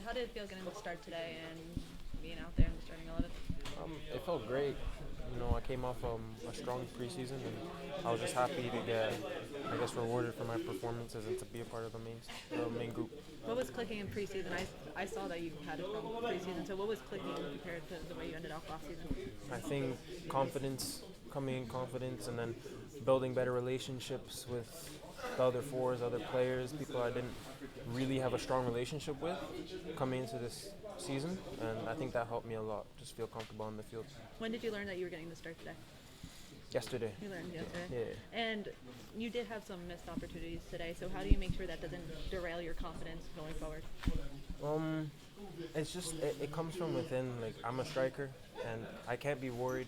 how did it feel getting the start today and being out there in the starting 11? It felt great. I came off a strong preseason, and I was just happy to get, I guess, rewarded for my performances and to be a part of the main group. What was clicking in preseason? I saw that you had a strong preseason. So what was clicking compared to the way you ended off last season? I think confidence, coming in confidence, and then building better relationships with the other fours, other players, people I didn't really have a strong relationship with coming into this season, and I think that helped me a lot. Just feel comfortable on the field. When did you learn that you were getting the start today? Yesterday. You learned yesterday. Yeah. And you did have some missed opportunities today. So how do you make sure that doesn't derail your confidence going forward? It's just it comes from within. Like, I'm a striker, and I can't be worried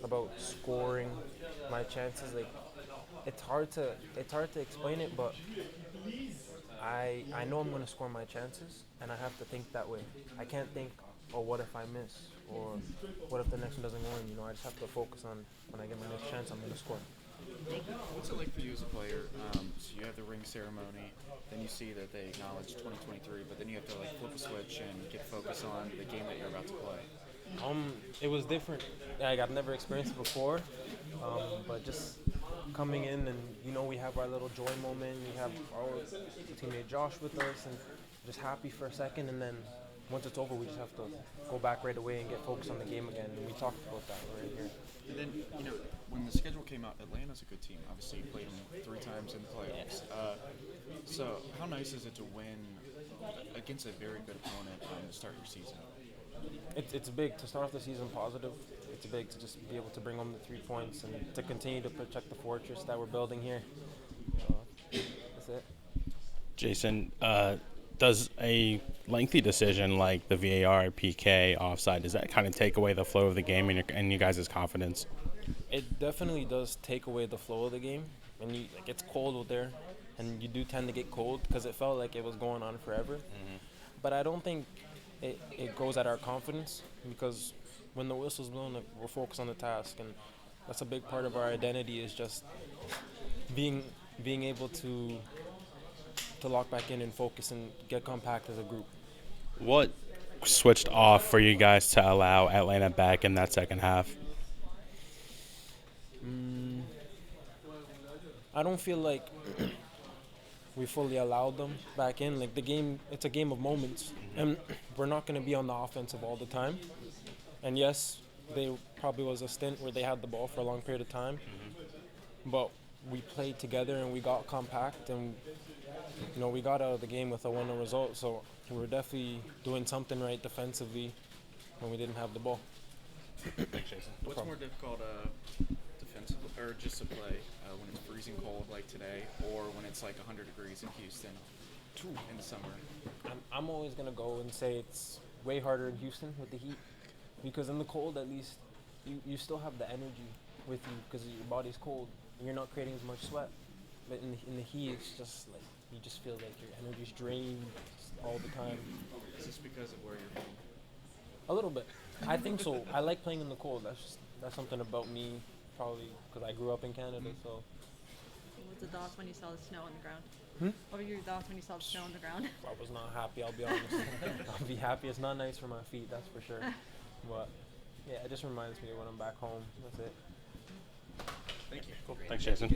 about scoring my chances. Like, it's hard to explain it, but I know I'm gonna score my chances, and I have to think that way. I can't think, oh, what if I miss, or what if the next one doesn't go in. I just have to focus on when I get my next chance, I'm gonna score. What's it like for you as a player? So you have the ring ceremony, then you see that they acknowledge 2023, but then you have to flip a switch and get focus on the game that you're about to play. It was different. Like, I've never experienced it before, but just coming in and we have our little joy moment. We have our teammate Josh with us, and just happy for a second, and then once it's over, we just have to go back right away and get focused on the game again. And we talked about that right here. And then, when the schedule came out, Atlanta's a good team. Obviously, you played them 3 times in the playoffs. So how nice is it to win against a very good opponent to start your season? It's big to start off the season positive. It's big to just be able to bring home the 3 points and to continue to protect the fortress that we're building here. That's it. Jacen, does a lengthy decision like the VAR, PK, offside, does that kind of take away the flow of the game and you guys' confidence? It definitely does take away the flow of the game, and it gets cold out there, and you do tend to get cold because it felt like it was going on forever. Mm-hmm. But I don't think it goes at our confidence, because when the whistle's blown, we're focused on the task, and that's a big part of our identity, is just being able to lock back in and focus and get compact as a group. What switched off for you guys to allow Atlanta back in that second half? I don't feel like we fully allowed them back in. Like, the game, it's a game of moments, and we're not going to be on the offensive all the time. And yes, there probably was a stint where they had the ball for a long period of time, but we played together and we got compact, and we got out of the game with a 1-0 result. So we were definitely doing something right defensively when we didn't have the ball. What's more difficult, defensive or just to play when it's freezing cold like today, or when it's like 100 degrees in Houston in the summer? I'm always gonna go and say it's way harder in Houston with the heat, because in the cold, at least you still have the energy with you because your body's cold and you're not creating as much sweat. But in the heat, it's just like you just feel like your energy's drained all the time. Is this because of where you're from? A little bit. I think so. I like playing in the cold. That's something about me, probably because I grew up in Canada. So. What was the thoughts when you saw the snow on the ground? What were your thoughts when you saw the snow on the ground? I was not happy, I'll be honest. I'll be happy. It's not nice for my feet, that's for sure. But yeah, it just reminds me of when I'm back home. That's it. Thank you. Cool. Thanks, Jacen.